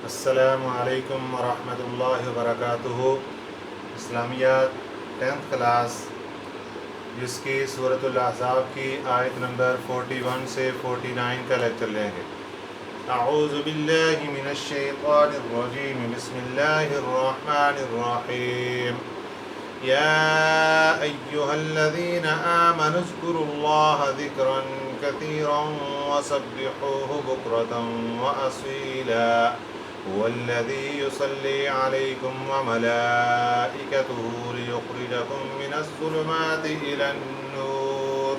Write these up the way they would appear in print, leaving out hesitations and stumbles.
السلام علیکم ورحمۃ اللہ وبرکاتہ۔ اسلامیات 10th کلاس، جس کی سورۃ الاحزاب کی آیت نمبر 41 سے 49 کا لیکچر لیں گے۔ اعوذ باللہ من الشیطان الرجیم، بسم اللہ الرحمن الرحیم۔ یا ایہا الذین آمنوا اذکروا اللہ ذکرا کثیرا وسبحوہ بکرۃ وأصیلا، هو الذي يصلي عليكم وملائكته ليخرجكم من الظلمات إلى النور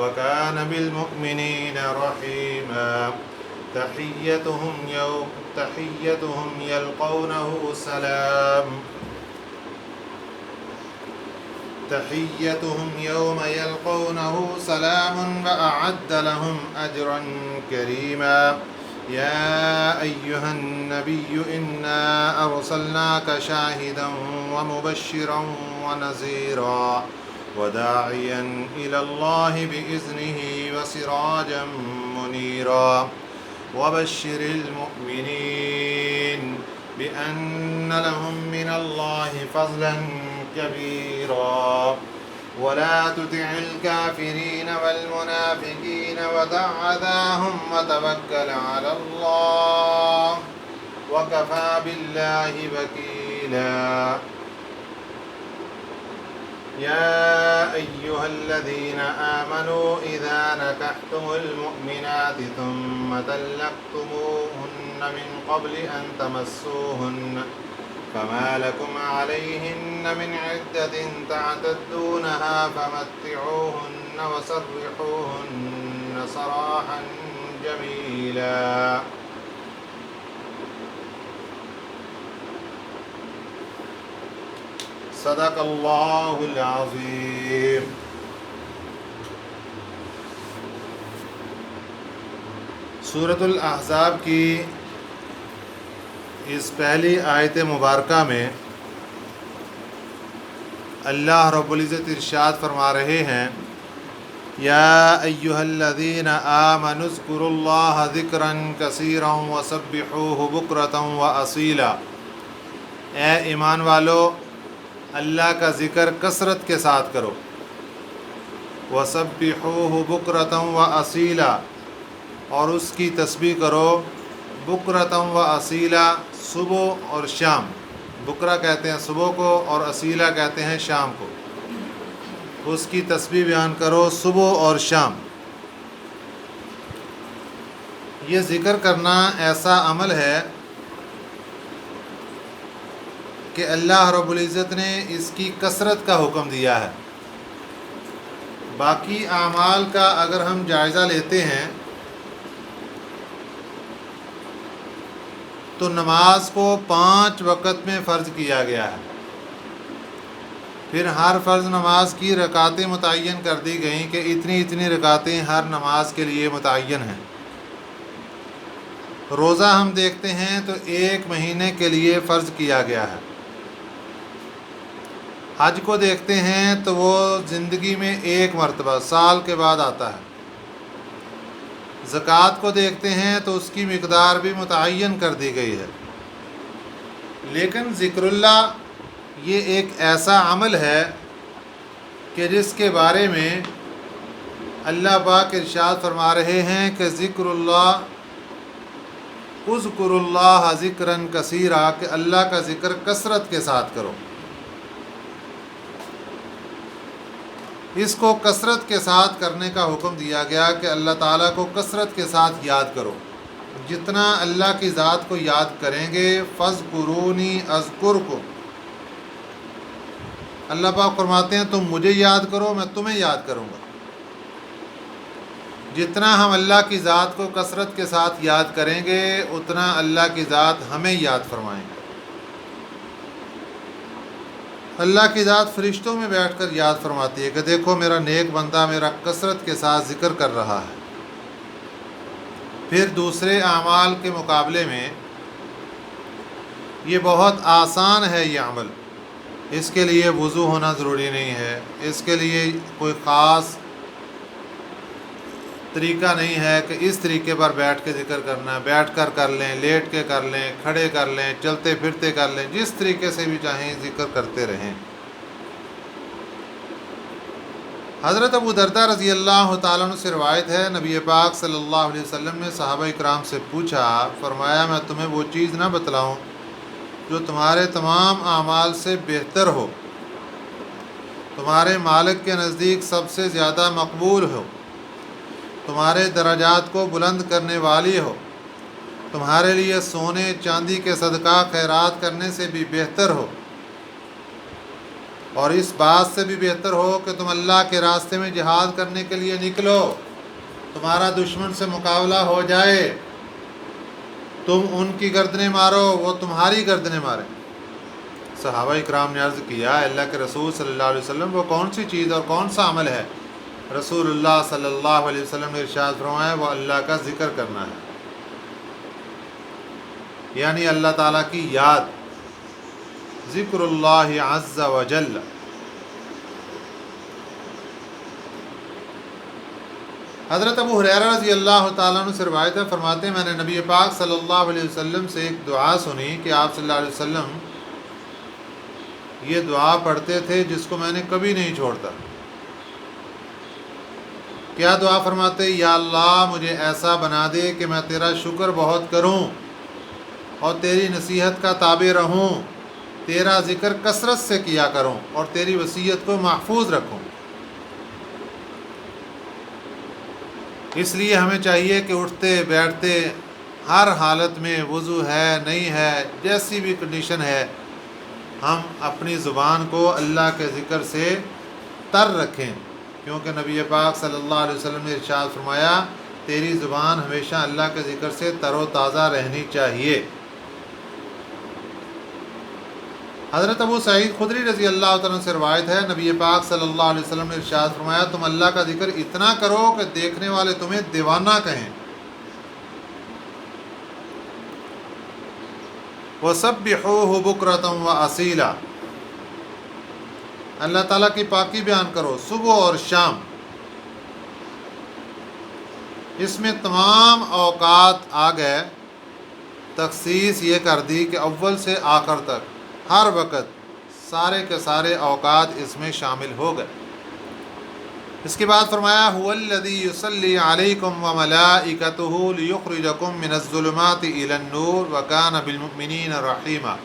وكان بالمؤمنين رحيما، تحيتهم يلقونه سلام، تحيتهم يوم يلقونه سلام وأعد لهم أجرا كريما۔ يا أيها النبي إنا أرسلناك شاهدا ومبشرا ونذيرا وداعيا إلى الله بإذنه وسراجا منيرا، وبشر المؤمنين بأن لهم من الله فضلا كبيرا، ولا تطع الكافرين والمنافقين ودع أذاهم وتوكل على الله وكفى بالله وكيلا۔ يا أيها الذين آمنوا إذا نكحتم المؤمنات ثم طلقتموهن من قبل أن تمسوهن فما لكم عليهن من عدة تعتدونها فمتعوهن وسرحوهن سراحا جميلا۔ صدق اللہ العظیم۔ سورۃ الاحزاب کی اس پہلی آیت مبارکہ میں اللہ رب العزت ارشاد فرما رہے ہیں، یا ایہا الذین آمنوا اذکروا اللہ ذکرا کثیرا وسبحوہ بکرۃ واصیلا۔ اے ایمان والو، اللہ کا ذکر کثرت کے ساتھ کرو، وسبحوہ بکرۃ واصیلا، اور اس کی تسبیح کرو بکرۃ واصیلا، صبح اور شام۔ بکرہ کہتے ہیں صبح کو اور اصیلا کہتے ہیں شام کو۔ اس کی تسبیح بیان کرو صبح اور شام۔ یہ ذکر کرنا ایسا عمل ہے کہ اللہ رب العزت نے اس کی کثرت کا حکم دیا ہے۔ باقی اعمال کا اگر ہم جائزہ لیتے ہیں تو نماز کو 5 وقت میں فرض کیا گیا ہے، پھر ہر فرض نماز کی رکعتیں متعین کر دی گئیں کہ اتنی اتنی رکعتیں ہر نماز کے لیے متعین ہیں۔ روزہ ہم دیکھتے ہیں تو 1 مہینے کے لیے فرض کیا گیا ہے۔ حج کو دیکھتے ہیں تو وہ زندگی میں 1 مرتبہ سال کے بعد آتا ہے۔ زکوٰۃ کو دیکھتے ہیں تو اس کی مقدار بھی متعین کر دی گئی ہے۔ لیکن ذکر اللہ یہ ایک ایسا عمل ہے کہ جس کے بارے میں اللہ پاک ارشاد فرما رہے ہیں کہ ذکر اللہ، اذکر اللہ ذکرا کثیرا، کہ اللہ کا ذکر کثرت کے ساتھ کرو۔ اس کو کثرت کے ساتھ کرنے کا حکم دیا گیا کہ اللہ تعالیٰ کو کثرت کے ساتھ یاد کرو۔ جتنا اللہ کی ذات کو یاد کریں گے، فاذکرونی اذکرکم، اللہ پاک فرماتے ہیں تم مجھے یاد کرو، میں تمہیں یاد کروں گا۔ جتنا ہم اللہ کی ذات کو کثرت کے ساتھ یاد کریں گے، اتنا اللہ کی ذات ہمیں یاد فرمائیں گے۔ اللہ کی ذات فرشتوں میں بیٹھ کر یاد فرماتی ہے کہ دیکھو میرا نیک بندہ میرا کثرت کے ساتھ ذکر کر رہا ہے۔ پھر دوسرے اعمال کے مقابلے میں یہ بہت آسان ہے یہ عمل، اس کے لیے وضو ہونا ضروری نہیں ہے، اس کے لیے کوئی خاص طریقہ نہیں ہے کہ اس طریقے پر بیٹھ کے ذکر کرنا ہے، بیٹھ کر کر لیں، لیٹ کے کر لیں، کھڑے کر لیں، چلتے پھرتے کر لیں، جس طریقے سے بھی چاہیں ذکر کرتے رہیں۔ حضرت ابو درداء رضی اللہ تعالیٰ عنہ سے روایت ہے، نبی پاک صلی اللہ علیہ وسلم نے صحابہ اکرام سے پوچھا، فرمایا میں تمہیں وہ چیز نہ بتلاؤں جو تمہارے تمام اعمال سے بہتر ہو، تمہارے مالک کے نزدیک سب سے زیادہ مقبول ہو، تمہارے درجات کو بلند کرنے والی ہو، تمہارے لیے سونے چاندی کے صدقہ خیرات کرنے سے بھی بہتر ہو، اور اس بات سے بھی بہتر ہو کہ تم اللہ کے راستے میں جہاد کرنے کے لیے نکلو، تمہارا دشمن سے مقابلہ ہو جائے، تم ان کی گردنیں مارو، وہ تمہاری گردنیں ماریں۔ صحابہ اکرام نے عرض کیا، اللہ کے رسول صلی اللہ علیہ وسلم وہ کون سی چیز اور کون سا عمل ہے؟ رسول اللہ صلی اللہ علیہ وسلم نے ارشاد فرمایا، وہ اللہ کا ذکر کرنا ہے، یعنی اللہ تعالیٰ کی یاد، ذکر اللہ عز و جل۔ حضرت ابو ہریرہ رضی اللہ تعالیٰ عنہ سے روایت ہے، فرماتے ہیں میں نے نبی پاک صلی اللہ علیہ وسلم سے ایک دعا سنی کہ آپ صلی اللہ علیہ وسلم یہ دعا پڑھتے تھے جس کو میں نے کبھی نہیں چھوڑتا۔ کیا دعا فرماتے؟ یا اللہ مجھے ایسا بنا دے کہ میں تیرا شکر بہت کروں اور تیری نصیحت کا تابع رہوں، تیرا ذکر کثرت سے کیا کروں اور تیری وصیت کو محفوظ رکھوں۔ اس لیے ہمیں چاہیے کہ اٹھتے بیٹھتے ہر حالت میں، وضو ہے نہیں ہے، جیسی بھی کنڈیشن ہے، ہم اپنی زبان کو اللہ کے ذکر سے تر رکھیں، کیونکہ نبی پاک صلی اللہ علیہ وسلم نے ارشاد فرمایا، تیری زبان ہمیشہ اللہ کے ذکر سے تر و تازہ رہنی چاہیے۔ حضرت ابو سعید خدری رضی اللہ تعالیٰ سے روایت ہے، نبی پاک صلی اللہ علیہ وسلم نے ارشاد فرمایا، تم اللہ کا ذکر اتنا کرو کہ دیکھنے والے تمہیں دیوانہ کہیں۔ وَسَبِّحُوهُ بُكْرَةً وَأَصِيلًا، اللہ تعالیٰ کی پاکی بیان کرو صبح اور شام۔ اس میں تمام اوقات آ گئے، تخصیص یہ کر دی کہ اول سے آخر تک ہر وقت سارے کے سارے اوقات اس میں شامل ہو گئے۔ اس کے بعد فرمایا، هُوَ الَّذِي يُصَلِّي عَلَيْكُمْ وَمَلَائِكَتُهُ لِيُخْرِجَكُم مِّنَ الظُّلُمَاتِ إِلَى النُّورِ وَكَانَ بِالْمُؤْمِنِينَ رَحِيمًا۔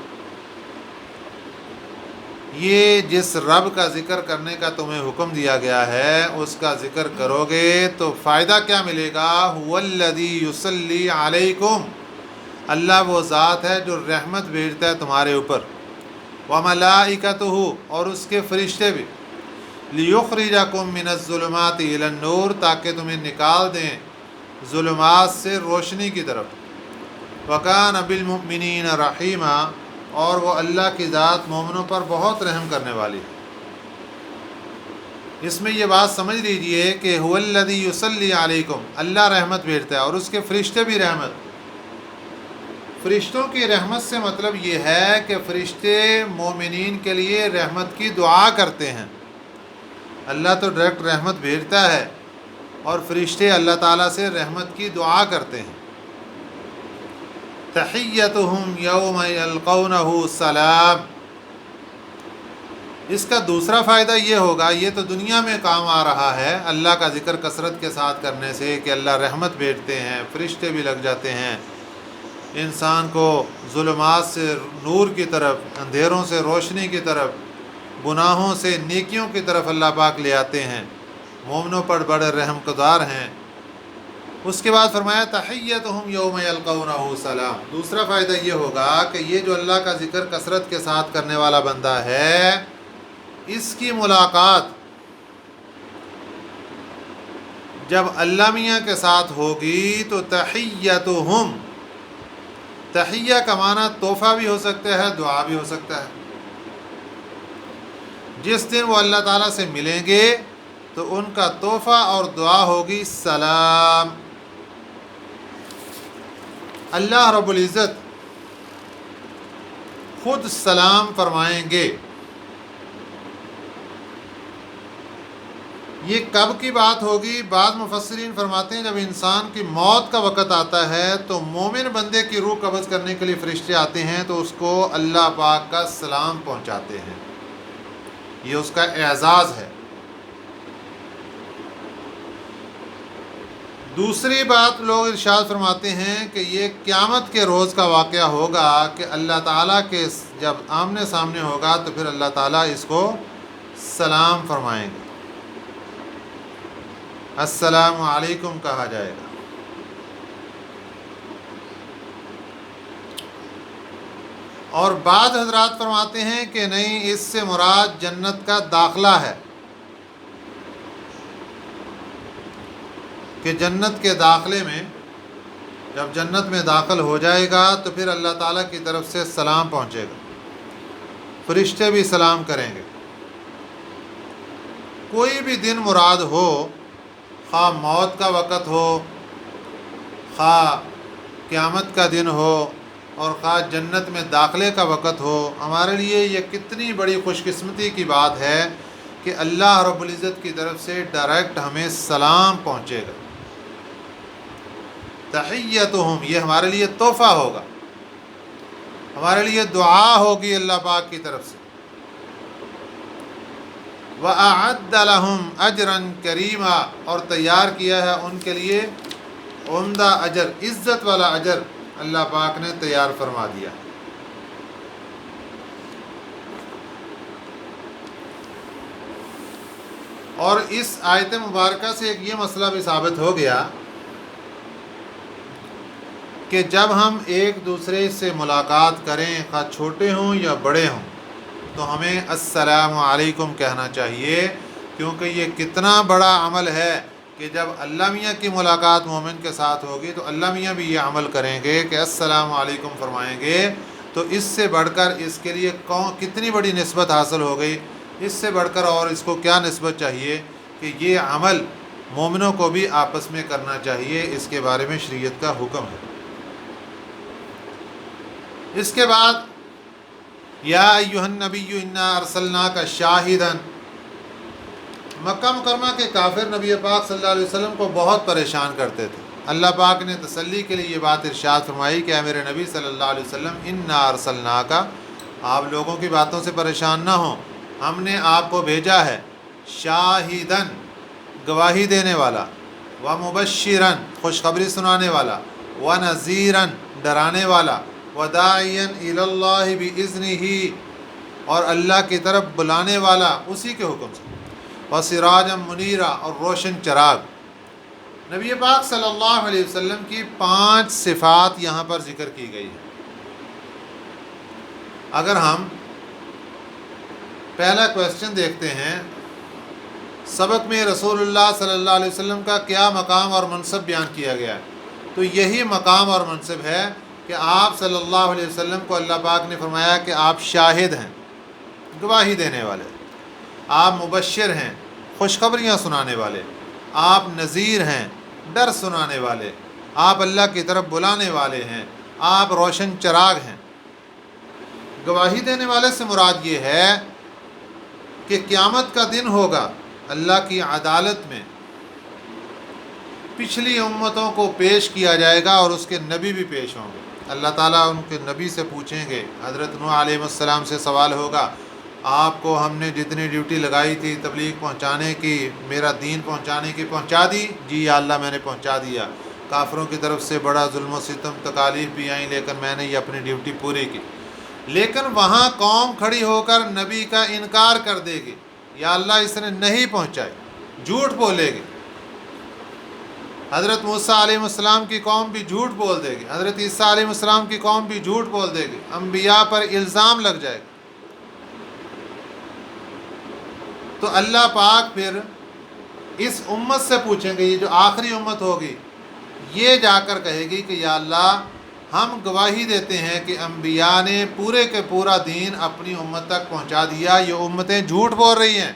یہ جس رب کا ذکر کرنے کا تمہیں حکم دیا گیا ہے اس کا ذکر کرو گے تو فائدہ کیا ملے گا؟ هُوَ الَّذِي يُصَلِّي عَلَيْكُمْ، اللہ وہ ذات ہے جو رحمت بھیجتا ہے تمہارے اوپر، وَمَلَائِكَتُهُ، اور اس کے فرشتے بھی، لِيُخْرِجَكُم مِّنَ الظُّلُمَاتِ إِلَى النُّورِ، تاکہ تمہیں نکال دیں ظلمات سے روشنی کی طرف، وَكَانَ بِالْمُؤْمِنِينَ رَحِيمًا، اور وہ اللہ کی ذات مومنوں پر بہت رحم کرنے والی ہے۔ اس میں یہ بات سمجھ لیجئے کہ هُوَ الَّذِي يُصَلِّي عَلَيْكُمْ، اللہ رحمت بھیجتا ہے اور اس کے فرشتے بھی رحمت۔ فرشتوں کی رحمت سے مطلب یہ ہے کہ فرشتے مومنین کے لیے رحمت کی دعا کرتے ہیں۔ اللہ تو ڈائریکٹ رحمت بھیجتا ہے اور فرشتے اللہ تعالیٰ سے رحمت کی دعا کرتے ہیں۔ تحیتہم یوم یلقونہ سلام، اس کا دوسرا فائدہ یہ ہوگا، یہ تو دنیا میں کام آ رہا ہے اللہ کا ذکر کثرت کے ساتھ کرنے سے کہ اللہ رحمت بھیجتے ہیں، فرشتے بھی لگ جاتے ہیں، انسان کو ظلمات سے نور کی طرف، اندھیروں سے روشنی کی طرف، گناہوں سے نیکیوں کی طرف اللہ پاک لے آتے ہیں، مومنوں پر بڑے رحم گزار ہیں۔ اس کے بعد فرمایا تحیتہم یوم یلقونہ سلام، دوسرا فائدہ یہ ہوگا کہ یہ جو اللہ کا ذکر کثرت کے ساتھ کرنے والا بندہ ہے، اس کی ملاقات جب اللہ میاں کے ساتھ ہوگی تو تحیتہم، تحیہ کا معنی تحفہ بھی ہو سکتا ہے، دعا بھی ہو سکتا ہے۔ جس دن وہ اللہ تعالیٰ سے ملیں گے تو ان کا تحفہ اور دعا ہوگی سلام۔ اللہ رب العزت خود سلام فرمائیں گے، یہ کب کی بات ہوگی؟ بعض مفسرین فرماتے ہیں جب انسان کی موت کا وقت آتا ہے تو مومن بندے کی روح قبض کرنے کے لیے فرشتے آتے ہیں تو اس کو اللہ پاک کا سلام پہنچاتے ہیں، یہ اس کا اعزاز ہے۔ دوسری بات لوگ ارشاد فرماتے ہیں کہ یہ قیامت کے روز کا واقعہ ہوگا کہ اللہ تعالیٰ کے جب آمنے سامنے ہوگا تو پھر اللہ تعالیٰ اس کو سلام فرمائیں گے، السلام علیکم کہا جائے گا۔ اور بعض حضرات فرماتے ہیں کہ نہیں، اس سے مراد جنت کا داخلہ ہے، کہ جنت کے داخلے میں جب جنت میں داخل ہو جائے گا تو پھر اللہ تعالیٰ کی طرف سے سلام پہنچے گا، فرشتے بھی سلام کریں گے۔ کوئی بھی دن مراد ہو، خواہ موت کا وقت ہو، خواہ قیامت کا دن ہو، اور خواہ جنت میں داخلے کا وقت ہو، ہمارے لیے یہ کتنی بڑی خوش قسمتی کی بات ہے کہ اللہ رب العزت کی طرف سے ڈائریکٹ ہمیں سلام پہنچے گا۔ تحیتہم، یہ ہمارے لیے تحفہ ہوگا، ہمارے لیے دعا ہوگی اللہ پاک کی طرف سے۔ وَأَعَدَّ لَهُمْ أَجْرًا كَرِيمًا، اور تیار کیا ہے ان کے لیے عمدہ اجر، عزت والا اجر اللہ پاک نے تیار فرما دیا۔ اور اس آیت مبارکہ سے ایک یہ مسئلہ بھی ثابت ہو گیا کہ جب ہم ایک دوسرے سے ملاقات کریں، خواہ چھوٹے ہوں یا بڑے ہوں، تو ہمیں السلام علیکم کہنا چاہیے، کیونکہ یہ کتنا بڑا عمل ہے کہ جب اللہ میاں کی ملاقات مومن کے ساتھ ہوگی تو اللہ میاں بھی یہ عمل کریں گے کہ السلام علیکم فرمائیں گے، تو اس سے بڑھ کر اس کے لیے کتنی بڑی نسبت حاصل ہو گئی۔ اس سے بڑھ کر اور اس کو کیا نسبت چاہیے کہ یہ عمل مومنوں کو بھی آپس میں کرنا چاہیے، اس کے بارے میں شریعت کا حکم ہے۔ اس کے بعد یا ایھا النبی انا ارسلناک شاہدا، مکہ مکرمہ کے کافر نبی پاک صلی اللہ علیہ وسلم کو بہت پریشان کرتے تھے۔ اللہ پاک نے تسلی کے لیے یہ بات ارشاد فرمائی کہ اے میرے نبی صلی اللہ علیہ وسلم انا ارسلناک، آپ لوگوں کی باتوں سے پریشان نہ ہوں، ہم نے آپ کو بھیجا ہے شاہدن، گواہی دینے والا، ومبشرن، خوشخبری سنانے والا، ونذیرن، ڈرانے والا، وداعیا الی اللہ باذنہ، اور اللہ کی طرف بلانے والا اسی کے حکم سے، وسراجا منیرا، اور روشن چراغ۔ نبی پاک صلی اللہ علیہ وسلم کی 5 صفات یہاں پر ذکر کی گئی ہے۔ اگر ہم پہلا کویسچن دیکھتے ہیں، سبق میں رسول اللہ صلی اللہ علیہ وسلم کا کیا مقام اور منصب بیان کیا گیا ہے، تو یہی مقام اور منصب ہے کہ آپ صلی اللہ علیہ وسلم کو اللہ پاک نے فرمایا کہ آپ شاہد ہیں، گواہی دینے والے، آپ مبشر ہیں، خوشخبریاں سنانے والے، آپ نذیر ہیں، ڈر سنانے والے، آپ اللہ کی طرف بلانے والے ہیں، آپ روشن چراغ ہیں۔ گواہی دینے والے سے مراد یہ ہے کہ قیامت کا دن ہوگا، اللہ کی عدالت میں پچھلی امتوں کو پیش کیا جائے گا اور اس کے نبی بھی پیش ہوں گے۔ اللہ تعالیٰ ان کے نبی سے پوچھیں گے، حضرت نوح علیہ السلام سے سوال ہوگا، آپ کو ہم نے جتنی ڈیوٹی لگائی تھی تبلیغ پہنچانے کی، میرا دین پہنچانے کی، پہنچا دی؟ جی یا اللہ میں نے پہنچا دیا۔ کافروں کی طرف سے بڑا ظلم و ستم تکالیف بھی آئیں لیکن میں نے یہ اپنی ڈیوٹی پوری کی۔ لیکن وہاں قوم کھڑی ہو کر نبی کا انکار کر دے گی، یا اللہ اس نے نہیں پہنچائی، جھوٹ بولے گی۔ حضرت موسیٰ علیہ السلام کی قوم بھی جھوٹ بول دے گی، حضرت عیسیٰ علیہ السلام کی قوم بھی جھوٹ بول دے گی، انبیاء پر الزام لگ جائے گا۔ تو اللہ پاک پھر اس امت سے پوچھیں گے، یہ جو آخری امت ہوگی، یہ جا کر کہے گی کہ یا اللہ ہم گواہی دیتے ہیں کہ انبیاء نے پورے کے پورا دین اپنی امت تک پہنچا دیا، یہ امتیں جھوٹ بول رہی ہیں۔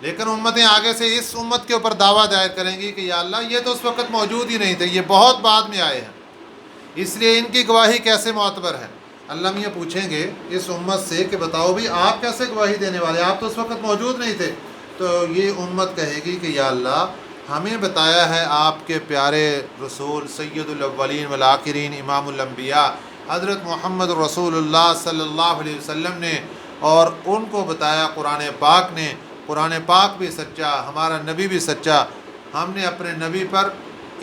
لیکن امتیں آگے سے اس امت کے اوپر دعویٰ دائر کریں گی کہ یا اللہ یہ تو اس وقت موجود ہی نہیں تھے، یہ بہت بعد میں آئے ہیں، اس لیے ان کی گواہی کیسے معتبر ہے۔ اللہ میاں پوچھیں گے اس امت سے کہ بتاؤ بھی آپ کیسے گواہی دینے والے، آپ تو اس وقت موجود نہیں تھے۔ تو یہ امت کہے گی کہ یا اللہ ہمیں بتایا ہے آپ کے پیارے رسول سید الاولین والآخرین امام الانبیاء حضرت محمد رسول اللہ صلی اللہ علیہ وسلم نے، اور ان کو بتایا قرآن پاک نے۔ قرآن پاک بھی سچا، ہمارا نبی بھی سچا، ہم نے اپنے نبی پر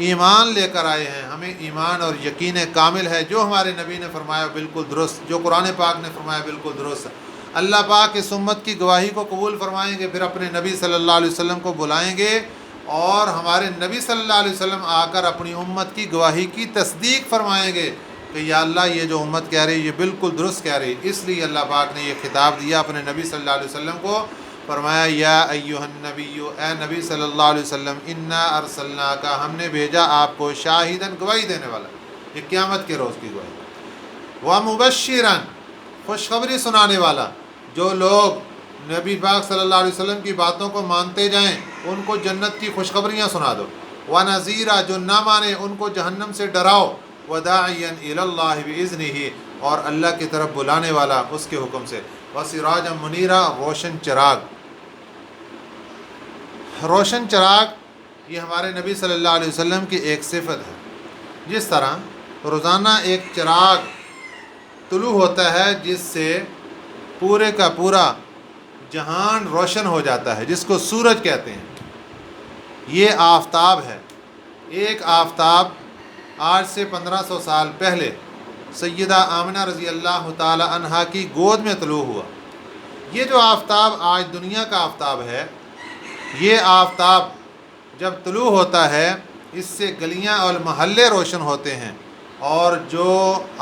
ایمان لے کر آئے ہیں، ہمیں ایمان اور یقین کامل ہے، جو ہمارے نبی نے فرمایا بالکل درست، جو قرآن پاک نے فرمایا بالکل درست۔ اللہ پاک اس امت کی گواہی کو قبول فرمائیں گے، پھر اپنے نبی صلی اللہ علیہ وسلم کو بلائیں گے، اور ہمارے نبی صلی اللہ علیہ وسلم آ کر اپنی امت کی گواہی کی تصدیق فرمائیں گے کہ یا اللہ یہ جو امت کہہ رہی ہے یہ بالکل درست کہہ رہی ہے۔ اس لیے اللہ پاک نے یہ خطاب دیا اپنے نبی صلی اللہ علیہ وسلم کو، فرمایا یا ایھا النبی، اے نبی صلی اللہ علیہ وسلم، انا ارسلناک، ہم نے بھیجا آپ کو شاہداً، گواہی دینے والا، یہ قیامت کے روز کی گواہی، ومبشراً، خوشخبری سنانے والا۔ جو لوگ نبی پاک صلی اللہ علیہ وسلم کی باتوں کو مانتے جائیں ان کو جنت کی خوشخبریاں سنا دو، ونذیرا، جو نہ مانے ان کو جہنم سے ڈراؤ، وداعیا الی اللہ باذنہ، اور اللہ کی طرف بلانے والا اس کے حکم سے، وسراجا منیرا، روشن چراغ۔ روشن چراغ یہ ہمارے نبی صلی اللہ علیہ وسلم کی ایک صفت ہے۔ جس طرح روزانہ ایک چراغ طلوع ہوتا ہے جس سے پورے کا پورا جہان روشن ہو جاتا ہے، جس کو سورج کہتے ہیں، یہ آفتاب ہے۔ ایک آفتاب آج سے 1500 سال پہلے سیدہ آمنہ رضی اللہ تعالی عنہا کی گود میں طلوع ہوا۔ یہ جو آفتاب آج دنیا کا آفتاب ہے، یہ آفتاب جب طلوع ہوتا ہے اس سے گلیاں اور محلے روشن ہوتے ہیں، اور جو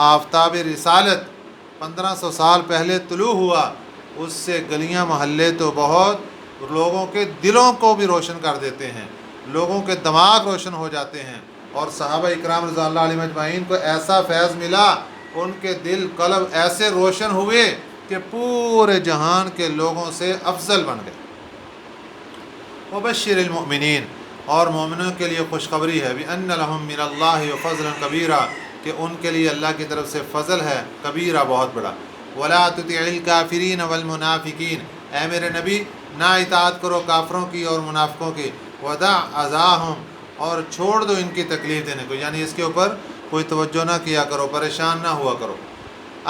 آفتاب رسالت 1500 سال پہلے طلوع ہوا اس سے گلیاں محلے تو بہت لوگوں کے دلوں کو بھی روشن کر دیتے ہیں، لوگوں کے دماغ روشن ہو جاتے ہیں، اور صحابہ اکرام رضی اللہ علیہم اجمعین کو ایسا فیض ملا، ان کے دل قلب ایسے روشن ہوئے کہ پورے جہان کے لوگوں سے افضل بن گئے۔ وبشر المؤمنین، اور مومنوں کے لیے خوشخبری ہے، بِأَنَّ لَهُم مِّنَ اللَّهِ فَضْلًا كَبِيرًا، کہ ان کے لیے اللہ کی طرف سے فضل ہے کبیرہ، بہت بڑا۔ وَلَا تُطِعِ الْكَافِرِينَ وَالْمُنَافِقِينَ، اے میرے نبی نہ اطاعت کرو کافروں کی اور منافقوں کی، وَدَعْ أَذَاهُمْ، اور چھوڑ دو ان کی تکلیف دینے کو، یعنی اس کے اوپر کوئی توجہ نہ کیا کرو، پریشان نہ ہوا کرو۔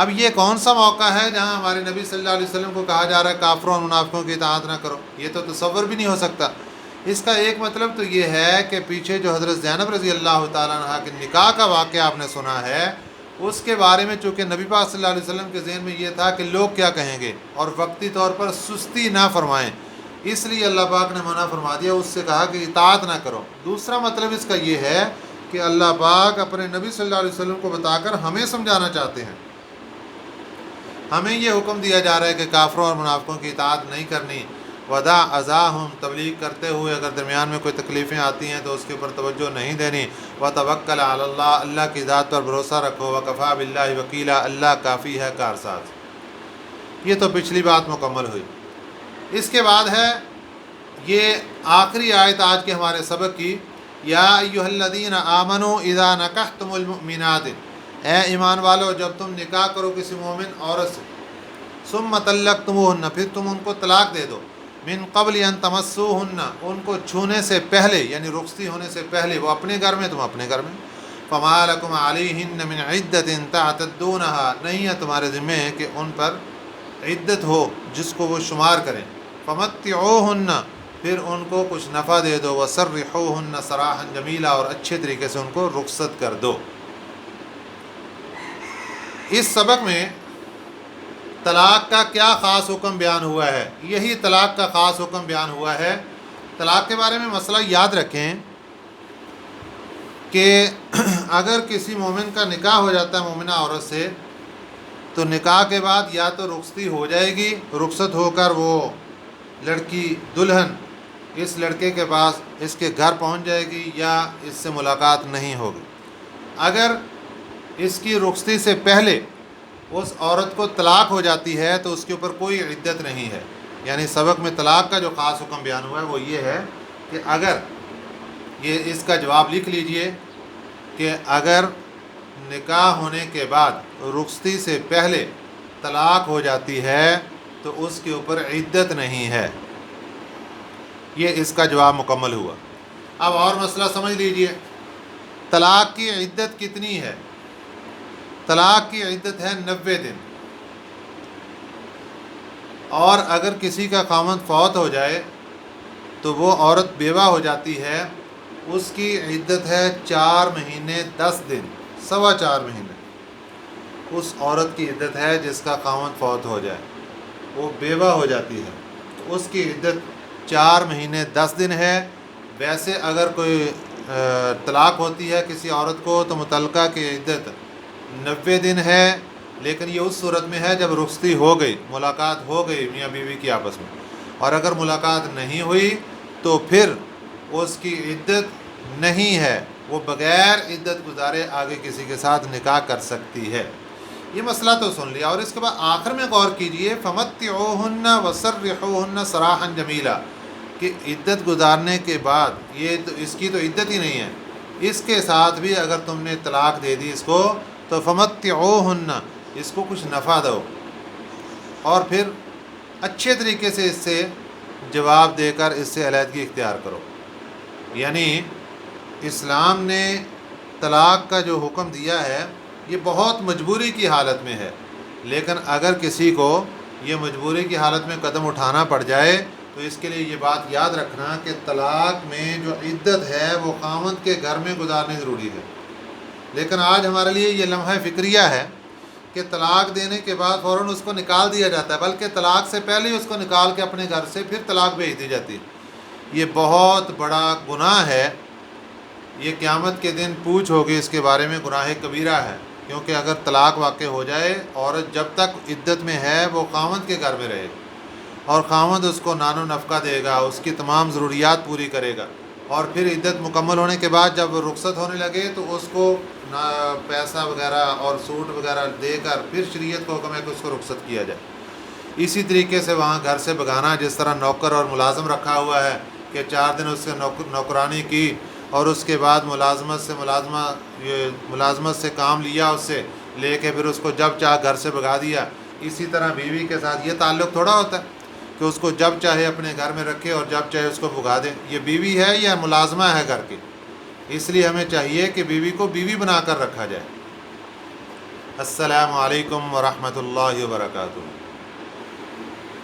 اب یہ کون سا موقع ہے جہاں ہمارے نبی صلی اللہ علیہ وسلم کو کہا جا رہا ہے کافروں اور منافقوں کی اطاعت نہ کرو؟ یہ تو تصور بھی نہیں ہو سکتا۔ اس کا ایک مطلب تو یہ ہے کہ پیچھے جو حضرت زینب رضی اللہ تعالیٰ عنہ کے نکاح کا واقعہ آپ نے سنا ہے، اس کے بارے میں چونکہ نبی پاک صلی اللہ علیہ وسلم کے ذہن میں یہ تھا کہ لوگ کیا کہیں گے، اور وقتی طور پر سستی نہ فرمائیں، اس لیے اللہ پاک نے منع فرما دیا، اس سے کہا کہ اطاعت نہ کرو۔ دوسرا مطلب اس کا یہ ہے کہ اللہ پاک اپنے نبی صلی اللہ علیہ وسلم کو بتا کر ہمیں سمجھانا چاہتے ہیں، ہمیں یہ حکم دیا جا رہا ہے کہ کافروں اور منافقوں کی اطاعت نہیں کرنی۔ وَدَعْ أَذَاهُمْ، تبلیغ کرتے ہوئے اگر درمیان میں کوئی تکلیفیں آتی ہیں تو اس کے اوپر توجہ نہیں دینی۔ وَتَوَكَّلْ عَلَى اللَّهِ، اللہ کی ذات پر بھروسہ رکھو۔ وَكَفَىٰ بِاللَّهِ وَكِيلًا، اللہ کافی ہے کارساز۔ یہ تو پچھلی بات مکمل ہوئی۔ اس کے بعد ہے یہ آخری آیت آج کے ہمارے سبق کی، یا ایھا الذین آمنوا اذا نکحتم المؤمنات، اے ایمان والو جب تم نکاح کرو کسی مومن عورت سے، ثم طلقتموہن، پھر تم ان کو طلاق دے دو، من قبل ان تمسوہن، ان کو چھونے سے پہلے، یعنی رخصتی ہونے سے پہلے، وہ اپنے گھر میں تم اپنے گھر میں، فما لکم علیہن من عدت تعتدونہا، نہیں ہے تمہارے ذمہ کہ ان پر عدت ہو جس کو وہ شمار کریں، فمتعوہن، پھر ان کو کچھ نفع دے دو، وسرحوہن سراحا جمیلا، اور اچھے طریقے سے ان کو رخصت کر دو۔ اس سبق میں طلاق کا کیا خاص حکم بیان ہوا ہے؟ یہی طلاق کا خاص حکم بیان ہوا ہے۔ طلاق کے بارے میں مسئلہ یاد رکھیں کہ اگر کسی مومن کا نکاح ہو جاتا ہے مومنہ عورت سے، تو نکاح کے بعد یا تو رخصتی ہو جائے گی، رخصت ہو کر وہ لڑکی دلہن اس لڑکے کے پاس اس کے گھر پہنچ جائے گی، یا اس سے ملاقات نہیں ہوگی۔ اگر اس کی رخصتی سے پہلے اس عورت کو طلاق ہو جاتی ہے تو اس کے اوپر کوئی عدت نہیں ہے۔ یعنی سبق میں طلاق کا جو خاص حکم بیان ہوا ہے وہ یہ ہے کہ اگر یہ اس کا جواب لکھ لیجئے کہ اگر نکاح ہونے کے بعد رخصتی سے پہلے طلاق ہو جاتی ہے تو اس کے اوپر عدت نہیں ہے۔ یہ اس کا جواب مکمل ہوا۔ اب اور مسئلہ سمجھ لیجئے، طلاق کی عدت کتنی ہے؟ طلاق کی عدت ہے 90 دن، اور اگر کسی کا خاوند فوت ہو جائے تو وہ عورت بیوہ ہو جاتی ہے، اس کی عدت ہے 4 مہینے 10 دن، 4.25 مہینے اس عورت کی عدت ہے جس کا خاوند فوت ہو جائے، وہ بیوہ ہو جاتی ہے تو اس کی عدت 4 مہینے 10 دن ہے۔ ویسے اگر کوئی طلاق ہوتی ہے کسی عورت کو تو متعلقہ کی عدت 90 دن ہے، لیکن یہ اس صورت میں ہے جب رخصتی ہو گئی، ملاقات ہو گئی میاں بیوی کی آپس میں، اور اگر ملاقات نہیں ہوئی تو پھر اس کی عدت نہیں ہے، وہ بغیر عدت گزارے آگے کسی کے ساتھ نکاح کر سکتی ہے۔ یہ مسئلہ تو سن لیا، اور اس کے بعد آخر میں غور کیجئے، فَمَتِّعُوهُنَّ وَسَرِّحُوهُنَّ سَرَاحًا جَمِيلًا، کہ عدت گزارنے کے بعد یہ تو اس کی تو عدت ہی نہیں ہے، اس کے ساتھ بھی اگر تم نے طلاق دے دی اس کو تو فَمَتِّعُوهُنَّ، اس کو کچھ نفع دو، اور پھر اچھے طریقے سے اس سے جواب دے کر اس سے علیحدگی اختیار کرو۔ یعنی اسلام نے طلاق کا جو حکم دیا ہے یہ بہت مجبوری کی حالت میں ہے، لیکن اگر کسی کو یہ مجبوری کی حالت میں قدم اٹھانا پڑ جائے تو اس کے لیے یہ بات یاد رکھنا کہ طلاق میں جو عدت ہے وہ خاوند کے گھر میں گزارنی ضروری ہے۔ لیکن آج ہمارے لیے یہ لمحہ فکریہ ہے کہ طلاق دینے کے بعد فوراً اس کو نکال دیا جاتا ہے، بلکہ طلاق سے پہلے ہی اس کو نکال کے اپنے گھر سے پھر طلاق بھیج دی جاتی ہے۔ یہ بہت بڑا گناہ ہے، یہ قیامت کے دن پوچھ ہوگی اس کے بارے میں، گناہ کبیرہ ہے، کیونکہ اگر طلاق واقع ہو جائے، عورت جب تک عدت میں ہے وہ خاوند کے گھر میں رہے گی، اور خاوند اس کو نان و نفقہ دے گا، اس کی تمام ضروریات پوری کرے گا، اور پھر عدت مکمل ہونے کے بعد جب رخصت ہونے لگے تو اس کو پیسہ وغیرہ اور سوٹ وغیرہ دے کر پھر شریعت کو حکم ہے کہ اس کو رخصت کیا جائے۔ اسی طریقے سے وہاں گھر سے بگانا، جس طرح نوکر اور ملازم رکھا ہوا ہے کہ 4 دن اس سے نوکرانی کی اور اس کے بعد ملازمت سے کام لیا، اس سے لے کے پھر اس کو جب چاہ گھر سے بگا دیا، اسی طرح بیوی کے ساتھ یہ تعلق تھوڑا ہوتا ہے کہ اس کو جب چاہے اپنے گھر میں رکھے اور جب چاہے اس کو بھگا دے۔ یہ بیوی ہے یا ملازمہ ہے گھر کی، اس لیے ہمیں چاہیے کہ بیوی کو بیوی بنا کر رکھا جائے۔ السلام علیکم ورحمۃ اللہ وبرکاتہ۔